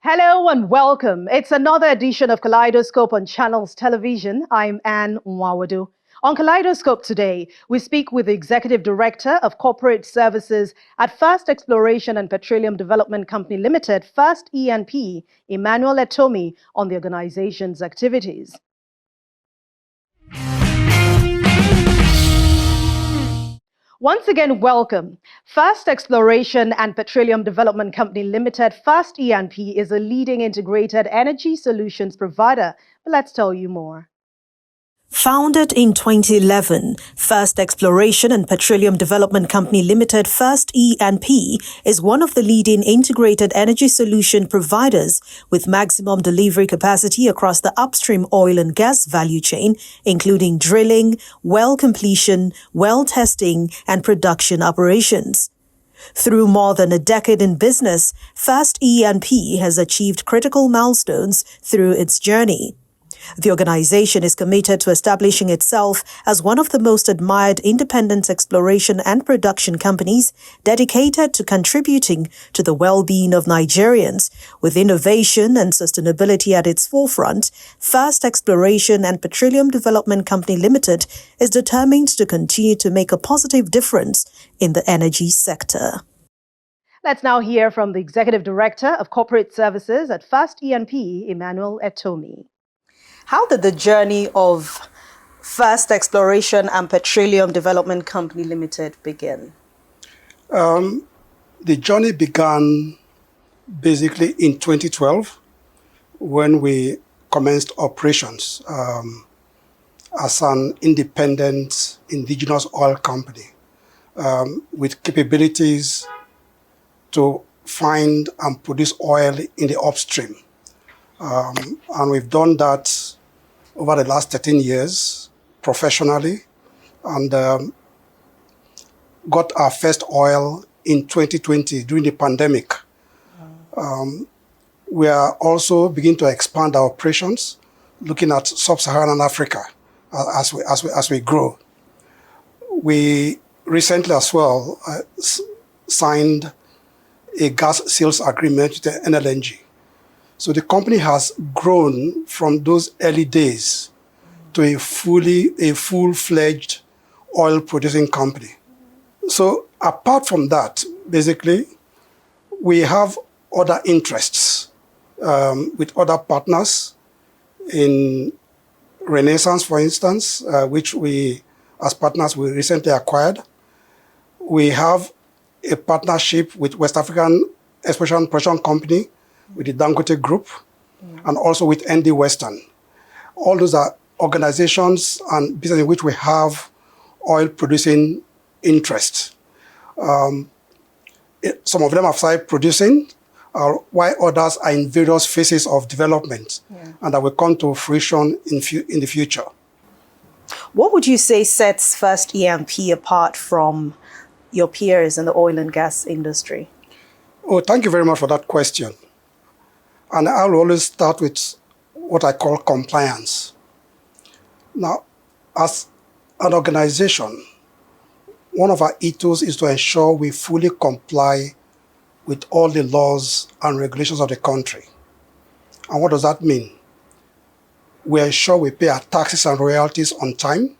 Hello and welcome. It's another edition of Kaleidoscope on Channels Television. I'm Anne Nwawadu. On Kaleidoscope today, we speak with the Executive Director of Corporate Services at First Exploration and Petroleum Development Company Limited, First E&P, Emmanuel Etomi, on the organization's activities. Once again, welcome. First Exploration and Petroleum Development Company Limited, First E&P, is a leading integrated energy solutions provider. But let's tell you more. Founded in 2011, First Exploration and Petroleum Development Company Limited, First E&P, is one of the leading integrated energy solution providers with maximum delivery capacity across the upstream oil and gas value chain, including drilling, well completion, well testing, and production operations. Through more than a decade in business, First E&P has achieved critical milestones through its journey. The organization is committed to establishing itself as one of the most admired independent exploration and production companies dedicated to contributing to the well-being of Nigerians. With innovation and sustainability at its forefront, First Exploration and Petroleum Development Company Limited is determined to continue to make a positive difference in the energy sector. Let's now hear from the Executive Director of Corporate Services at First E&P, Emmanuel Etomi. How did the journey of First Exploration and Petroleum Development Company Limited begin? The journey began basically in 2012 when we commenced operations as an independent indigenous oil company with capabilities to find and produce oil in the upstream. And we've done that over the last 13 years professionally and got our first oil in 2020 during the pandemic. We are also beginning to expand our operations, looking at sub-Saharan Africa as we grow. We recently as well signed a gas sales agreement with the NLNG. So the company has grown from those early days to a full-fledged oil-producing company. So apart from that, basically, we have other interests with other partners in Renaissance, for instance, which we, as partners, we recently acquired. We have a partnership with West African Exploration Production Company, with the Dangote Group, and also with ND Western. All those are organizations and businesses in which we have oil-producing interests. Some of them have started producing, while others are in various phases of development, and that will come to fruition in the future. What would you say sets First E&P apart from your peers in the oil and gas industry? Oh, thank you very much for that question. And I'll always start with what I call compliance. Now, as an organization, one of our ethos is to ensure we fully comply with all the laws and regulations of the country. And what does that mean? We ensure we pay our taxes and royalties on time.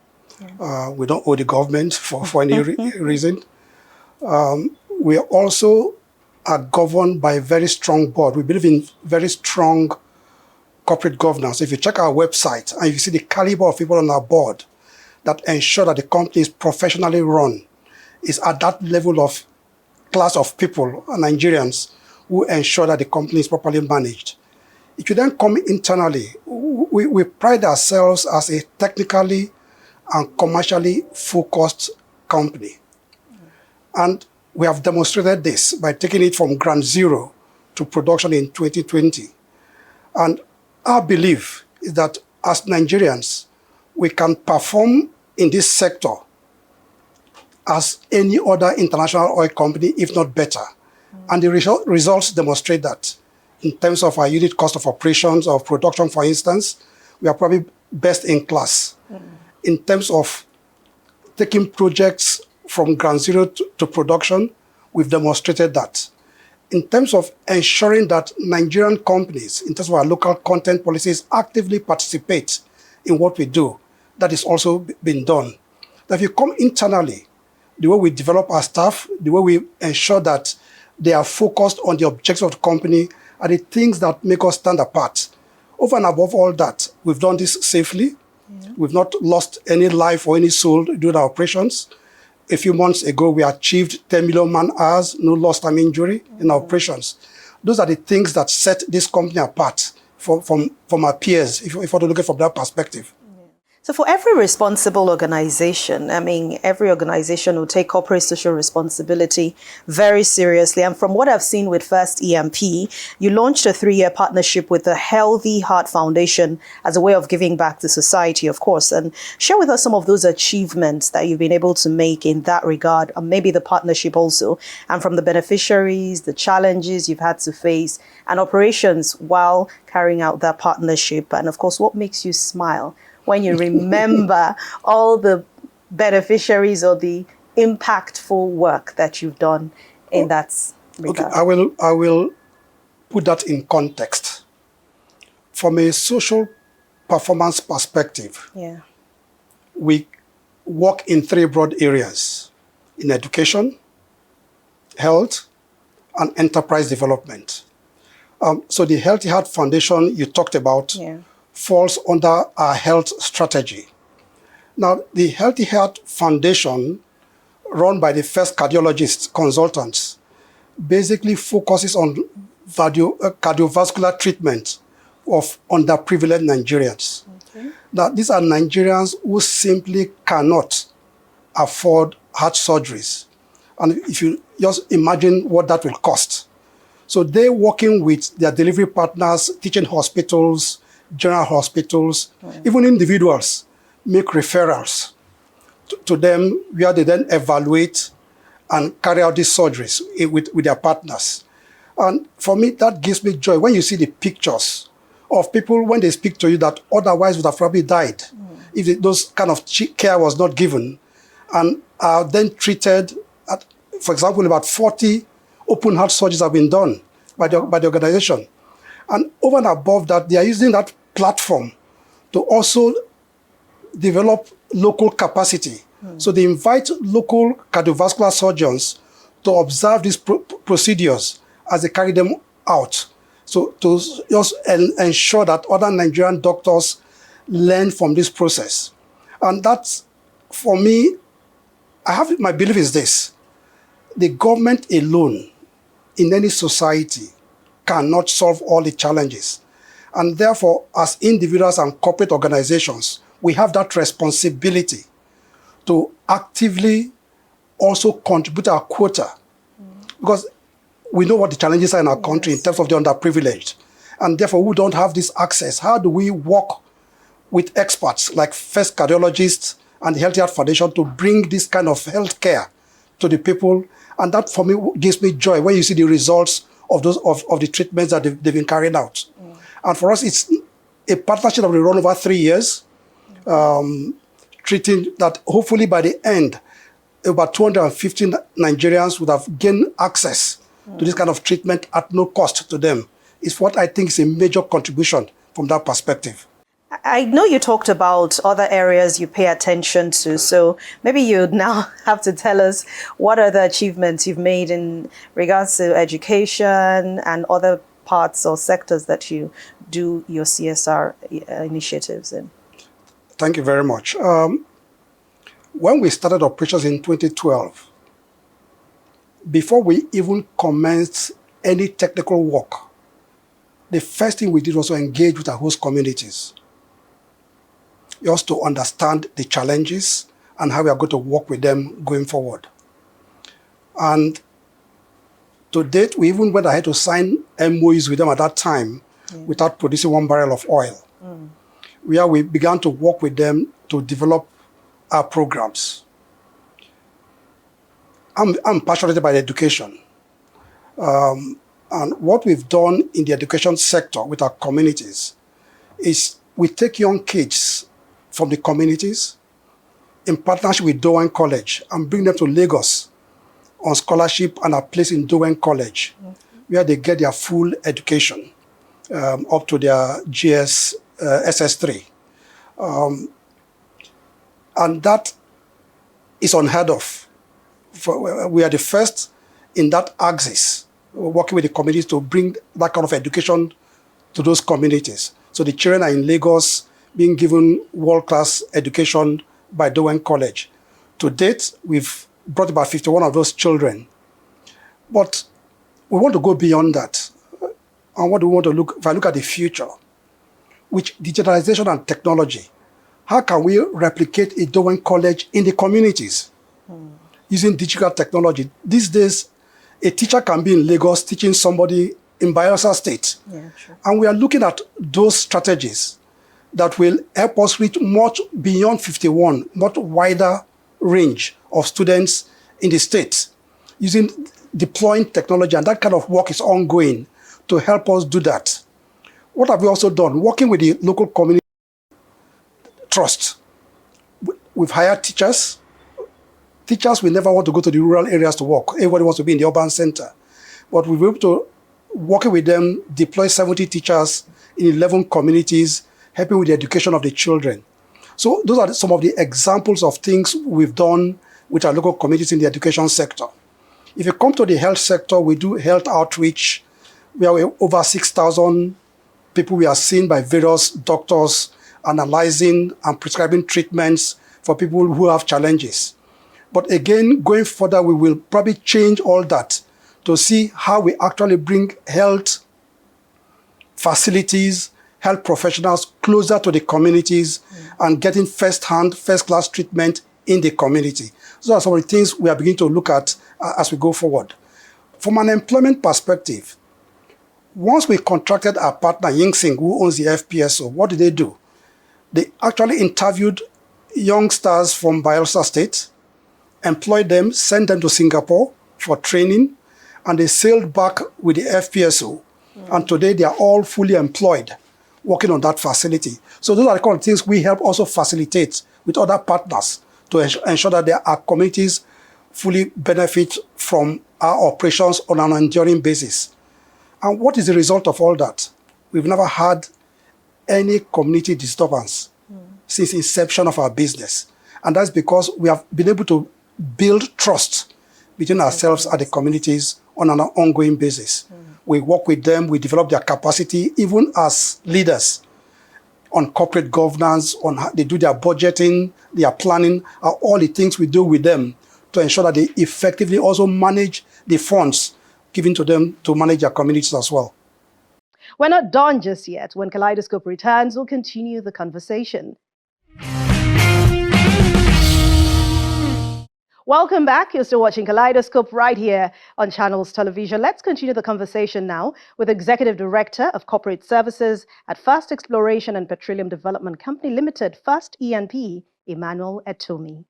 We don't owe the government for any reason. We also are governed by a very strong board. We believe in very strong corporate governance. If you check our website and you see the caliber of people on our board that ensure that the company is professionally run, is at that level of class of people, Nigerians, who ensure that the company is properly managed. If you then come internally, we pride ourselves as a technically and commercially focused company. And we have demonstrated this by taking it from ground zero to production in 2020. And our belief is that as Nigerians, we can perform in this sector as any other international oil company, if not better. And the results demonstrate that. In terms of our unit cost of operations or production, for instance, we are probably best in class. In terms of taking projects from ground zero to production, we've demonstrated that. in terms of ensuring that Nigerian companies, in terms of our local content policies, actively participate in what we do, that is also been done. That if you come internally, the way we develop our staff, the way we ensure that they are focused on the objectives of the company are the things that make us stand apart. Over and above all that, we've done this safely. Yeah. We've not lost any life or any soul during our operations. A few months ago, we achieved 10 million man-hours, no lost time injury in our operations. Those are the things that set this company apart from our peers, if you want to look at it from that perspective. So for every responsible organization, I mean, every organization will take corporate social responsibility very seriously. And from what I've seen with First E&P, you launched a 3-year partnership with the Healthy Heart Foundation as a way of giving back to society, of course. And share with us some of those achievements that you've been able to make in that regard, and maybe the partnership also, and from the beneficiaries, the challenges you've had to face, and operations while carrying out that partnership. And of course, what makes you smile when you remember all the beneficiaries or the impactful work that you've done in that regard? Okay, I will put that in context. From a social performance perspective, we work in 3 broad areas: in education, health, and enterprise development. So the Healthy Heart Foundation you talked about falls under our health strategy. Now, the Healthy Heart Foundation, run by the First cardiologist consultants, basically focuses on cardiovascular treatment of underprivileged Nigerians. Okay. Now, these are Nigerians who simply cannot afford heart surgeries. And if you just imagine what that will cost. So they're working with their delivery partners, teaching hospitals, general hospitals, even individuals, make referrals to them where they then evaluate and carry out these surgeries with their partners. And for me, that gives me joy when you see the pictures of people when they speak to you that otherwise would have probably died if those kind of care was not given, and are then treated. For example, about 40 open heart surgeries have been done by the organization. And over and above that, they are using that platform to also develop local capacity. So they invite local cardiovascular surgeons to observe these procedures as they carry them out. So to just ensure that other Nigerian doctors learn from this process. And that's, for me, my belief is this: the government alone in any society cannot solve all the challenges. And therefore, as individuals and corporate organizations, we have that responsibility to actively also contribute our quota. Because we know what the challenges are in our country in terms of the underprivileged. And therefore, we don't have this access. How do we work with experts like First cardiologists and the Healthy Heart Foundation to bring this kind of health care to the people? And that, for me, gives me joy when you see the results of the treatments that they've been carrying out. And for us, it's a partnership that will run over 3 years, treating that hopefully by the end, about 215 Nigerians would have gained access to this kind of treatment at no cost to them. It's what I think is a major contribution from that perspective. I know you talked about other areas you pay attention to, so maybe you now have to tell us what are the achievements you've made in regards to education and other parts or sectors that you do your CSR initiatives in. Thank you very much. When we started operations in 2012, before we even commenced any technical work, the first thing we did was to engage with our host communities, just to understand the challenges and how we are going to work with them going forward. And to date, we even went ahead to sign MOUs with them at that time without producing 1 barrel of oil, where we began to work with them to develop our programs. I'm passionate about education. And what we've done in the education sector with our communities is we take young kids from the communities in partnership with Dowen College and bring them to Lagos on scholarship and are placed in Dowen College, where they get their full education up to their SS3. And that is unheard of. We are the first in that axis, working with the communities to bring that kind of education to those communities. So the children are in Lagos being given world-class education by Dowen College. To date, we've brought about 51 of those children. But we want to go beyond that. And what do we want to look, if I look at the future, with digitalization and technology, how can we replicate a Dowen College in the communities using digital technology? These days, a teacher can be in Lagos teaching somebody in Bayelsa State. Yeah, sure. And we are looking at those strategies that will help us reach much beyond 51, much wider range of students in the state, using deploying technology, and that kind of work is ongoing to help us do that. What have we also done? Working with the local community trust. We've hired teachers. Teachers will never want to go to the rural areas to work. Everybody wants to be in the urban center. But we've been able to, working with them, deploy 70 teachers in 11 communities, helping with the education of the children. So those are some of the examples of things we've done with our local communities in the education sector. If you come to the health sector, we do health outreach. We have over 6,000 people we are seeing by various doctors, analyzing and prescribing treatments for people who have challenges. But again, going further, we will probably change all that to see how we actually bring health facilities, health professionals closer to the communities and getting first-hand, first-class treatment in the community. Those are some of the things we are beginning to look at as we go forward. From an employment perspective, once we contracted our partner, Yingsing, who owns the FPSO, what did they do? They actually interviewed youngsters from Bayelsa State, employed them, sent them to Singapore for training, and they sailed back with the FPSO. And today they are all fully employed, working on that facility. So those are the kind of things we help also facilitate with other partners to ensure that our communities fully benefit from our operations on an enduring basis. And what is the result of all that? We've never had any community disturbance since inception of our business. And that's because we have been able to build trust between ourselves and the communities on an ongoing basis. We work with them, we develop their capacity, even as leaders, on corporate governance, on how they do their budgeting, their planning, are all the things we do with them to ensure that they effectively also manage the funds given to them to manage their communities as well. We're not done just yet. When Kaleidoscope returns, we'll continue the conversation. Welcome back. You're still watching Kaleidoscope right here on Channels Television. Let's continue the conversation now with Executive Director of Corporate Services at First Exploration and Petroleum Development Company Limited, First E&P, Emmanuel Etomi.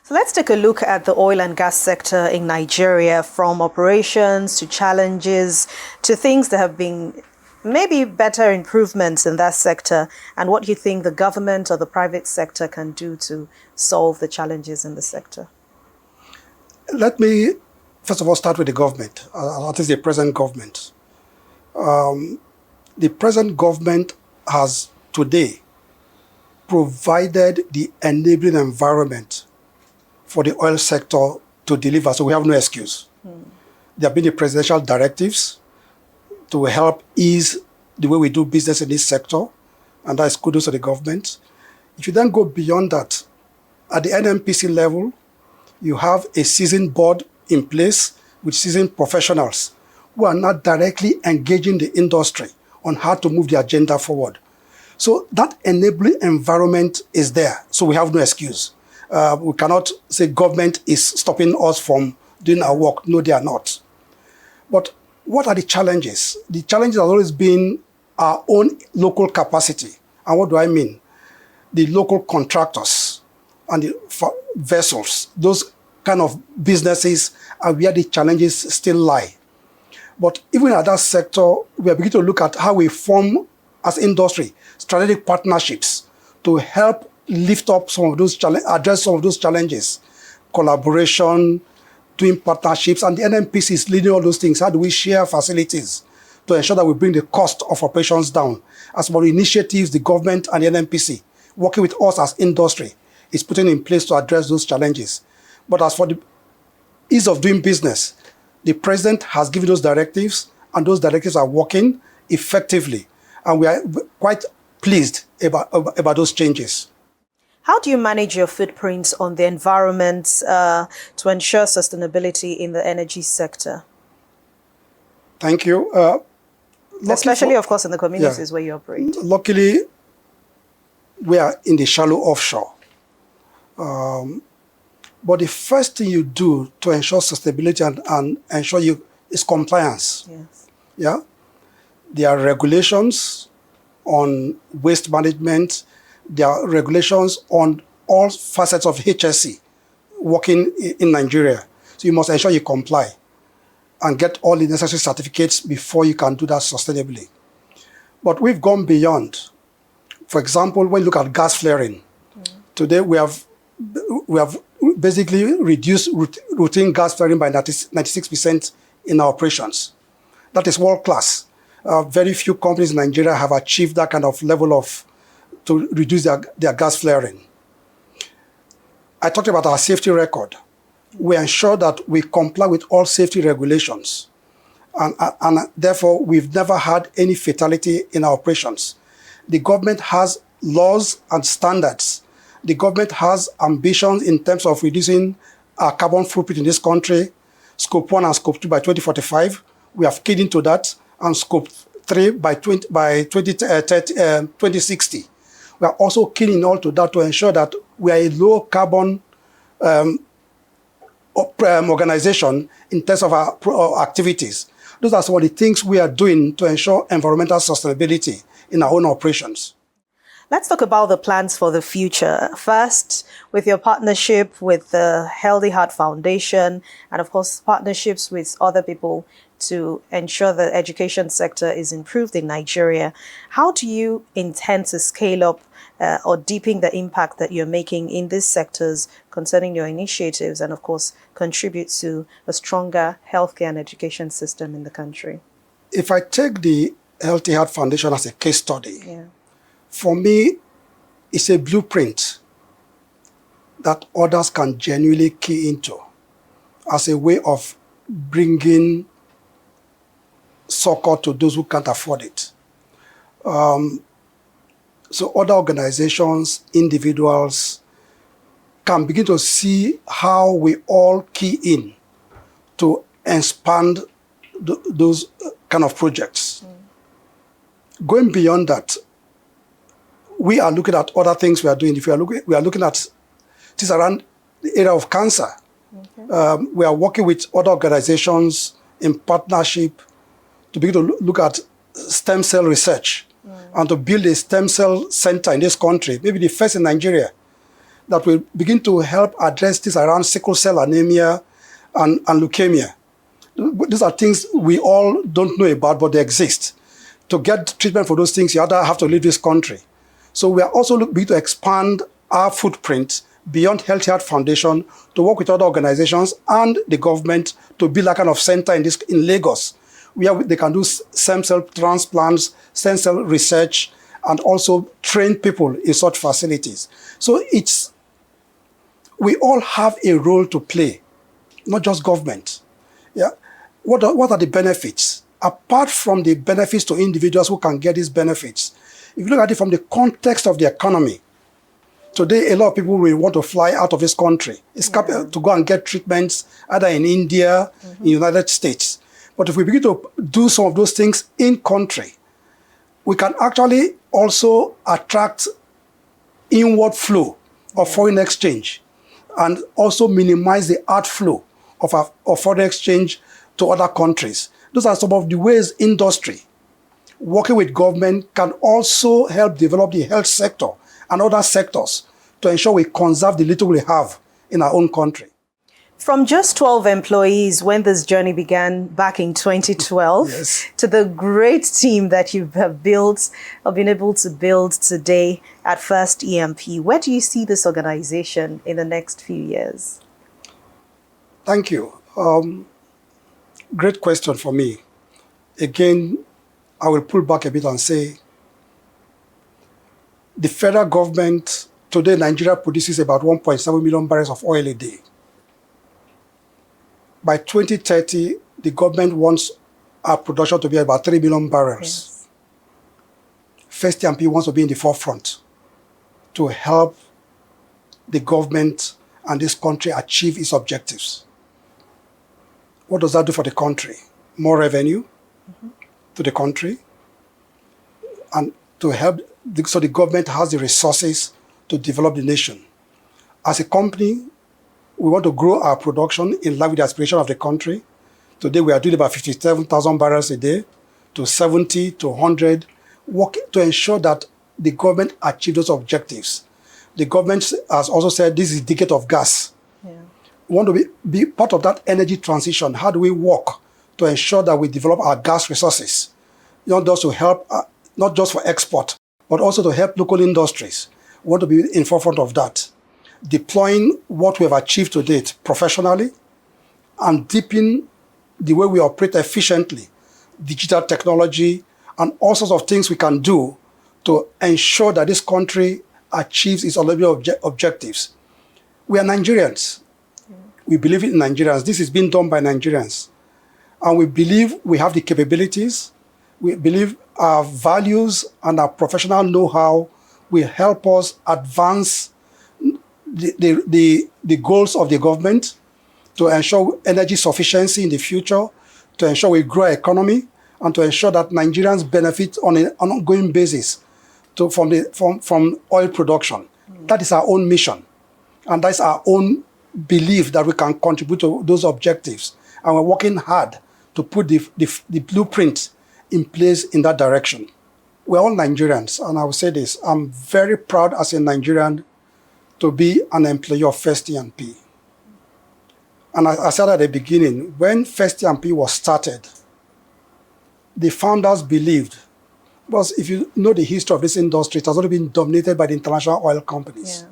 So let's take a look at the oil and gas sector in Nigeria, from operations to challenges to things that have been maybe better improvements in that sector, and what you think the government or the private sector can do to solve the challenges in the sector. Let me, first of all, start with the government, at least the present government. The present government has today provided the enabling environment for the oil sector to deliver, so we have no excuse. There have been the presidential directives to help ease the way we do business in this sector, and that is kudos to the government. If you then go beyond that, at the NNPC level, you have a seasoned board in place with seasoned professionals who are not directly engaging the industry on how to move the agenda forward. So that enabling environment is there, so we have no excuse. We cannot say government is stopping us from doing our work. No, they are not. But what are the challenges? The challenges have always been our own local capacity. And what do I mean? The local contractors and the vessels, those kind of businesses are where the challenges still lie. But even at that sector, we are beginning to look at how we form, as industry, strategic partnerships to help lift up some of those challenges, address some of those challenges, collaboration, doing partnerships, and the NNPC is leading all those things. How do we share facilities to ensure that we bring the cost of operations down? As for initiatives, the government and the NNPC, working with us as industry, is putting in place to address those challenges. But as for the ease of doing business, the president has given those directives, and those directives are working effectively. And we are quite pleased about those changes. How do you manage your footprints on the environment to ensure sustainability in the energy sector? Thank you. Especially, of course, in the communities where you operate. Luckily, we are in the shallow offshore. But the first thing you do to ensure sustainability and ensure is compliance. Yes. Yeah. There are regulations on waste management. There are regulations on all facets of HSE working in Nigeria. So you must ensure you comply and get all the necessary certificates before you can do that sustainably. But we've gone beyond. For example, when you look at gas flaring, today we have basically reduced routine gas flaring by 96% in our operations. That is world class. Very few companies in Nigeria have achieved that kind of level to reduce their gas flaring. I talked about our safety record. We ensure that we comply with all safety regulations. And therefore, we've never had any fatality in our operations. The government has laws and standards. The government has ambitions in terms of reducing our carbon footprint in this country, Scope 1 and Scope 2 by 2045. We have keyed into that, and Scope 3 by 2060. We are also keying in all to that to ensure that we are a low carbon organization in terms of our activities. Those are some of the things we are doing to ensure environmental sustainability in our own operations. Let's talk about the plans for the future. First, with your partnership with the Healthy Heart Foundation, and of course, partnerships with other people to ensure the education sector is improved in Nigeria. How do you intend to scale up or deepen the impact that you're making in these sectors concerning your initiatives and, of course, contribute to a stronger healthcare and education system in the country? If I take the Healthy Heart Foundation as a case study, for me, it's a blueprint that others can genuinely key into as a way of bringing succor to those who can't afford it. So other organizations, individuals can begin to see how we all key in to expand those kind of projects. Going beyond that, we are looking at other things we are doing. If we are looking at this around the area of cancer. We are working with other organizations in partnership to begin to look at stem cell research and to build a stem cell center in this country, maybe the first in Nigeria, that will begin to help address this around sickle cell anemia and leukemia. These are things we all don't know about, but they exist. To get treatment for those things, you either have to leave this country. So we are also looking to expand our footprint beyond Healthy Heart Foundation to work with other organizations and the government to build a kind of center in Lagos, where they can do stem cell transplants, stem cell research, and also train people in such facilities. So we all have a role to play, not just government. Yeah. What are the benefits? Apart from the benefits to individuals who can get these benefits, if you look at it from the context of the economy, today a lot of people will want to fly out of this country to go and get treatments either in India, in the United States. But if we begin to do some of those things in country, we can actually also attract inward flow of foreign exchange and also minimize the outflow of foreign exchange to other countries. Those are some of the ways industry, working with government, can also help develop the health sector and other sectors to ensure we conserve the little we have in our own country. From just 12 employees when this journey began back in 2012 to the great team that you have built or been able to build today at First E&P, where do you see this organization in the next few years? Thank you. Great question for me. Again, I will pull back a bit and say the federal government, today Nigeria produces about 1.7 million barrels of oil a day. By 2030, the government wants our production to be about 3 million barrels. Yes. First E&P wants to be in the forefront to help the government and this country achieve its objectives. What does that do for the country? More revenue to the country, and to help, so the government has the resources to develop the nation. As a company, we want to grow our production in line with the aspiration of the country. Today, we are doing about 57,000 barrels a day to 70 to 100, working to ensure that the government achieves those objectives. The government has also said this is a decade of gas. Yeah. We want to be part of that energy transition. How do we work to ensure that we develop our gas resources, not just to help, not just for export, but also to help local industries? We want to be in forefront of that, deploying what we have achieved to date professionally and deepen the way we operate efficiently, digital technology, and all sorts of things we can do to ensure that this country achieves its objectives. We are Nigerians. We believe in Nigerians. This is being done by Nigerians. And we believe we have the capabilities. We believe our values and our professional know-how will help us advance the goals of the government to ensure energy sufficiency in the future, to ensure we grow our economy, and to ensure that Nigerians benefit on an ongoing basis from oil production. That is our own mission. And that's our own belief that we can contribute to those objectives. And we're working hard to put the blueprint in place in that direction. We're all Nigerians, and I will say this, I'm very proud as a Nigerian to be an employee of First E&P. And I said at the beginning, when First E&P was started, the founders believed, because if you know the history of this industry, it has already been dominated by the international oil companies. Yeah.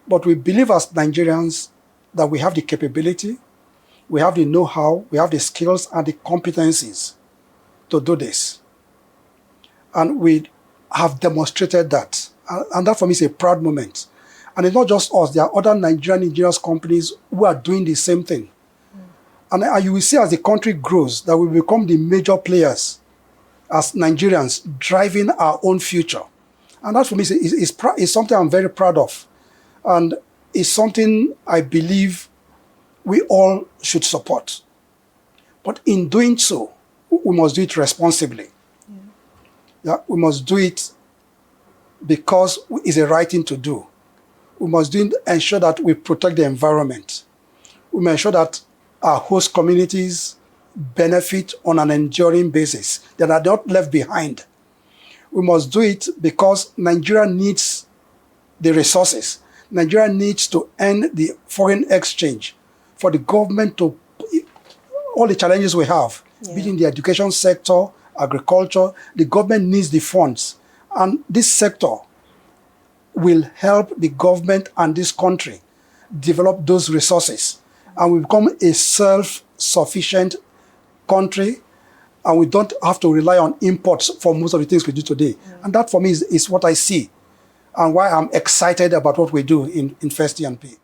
But we believe as Nigerians that we have the capability, we have the know-how, we have the skills and the competencies to do this. And we have demonstrated that. And that for me is a proud moment. And it's not just us, there are other Nigerian indigenous companies who are doing the same thing. And you will see as the country grows that we become the major players as Nigerians driving our own future. And that for me is something I'm very proud of. And it's something I believe we all should support. But in doing so, we must do it responsibly. Yeah, we must do it because it's a right thing to do. We must ensure that we protect the environment. We must ensure that our host communities benefit on an enduring basis, that are not left behind. We must do it because Nigeria needs the resources. Nigeria needs to end the foreign exchange for the government to, all the challenges we have, be it in the education sector, agriculture, the government needs the funds. And this sector will help the government and this country develop those resources. And we become a self-sufficient country, and we don't have to rely on imports for most of the things we do today. And that for me is what I see, and why I'm excited about what we do in First E&P.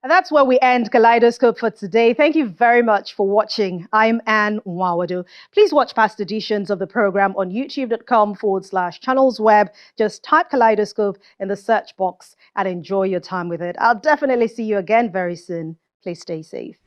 And that's where we end Kaleidoscope for today. Thank you very much for watching. I'm Anne Nwawadu. Please watch past editions of the program on youtube.com/channelsweb. Just type Kaleidoscope in the search box and enjoy your time with it. I'll definitely see you again very soon. Please stay safe.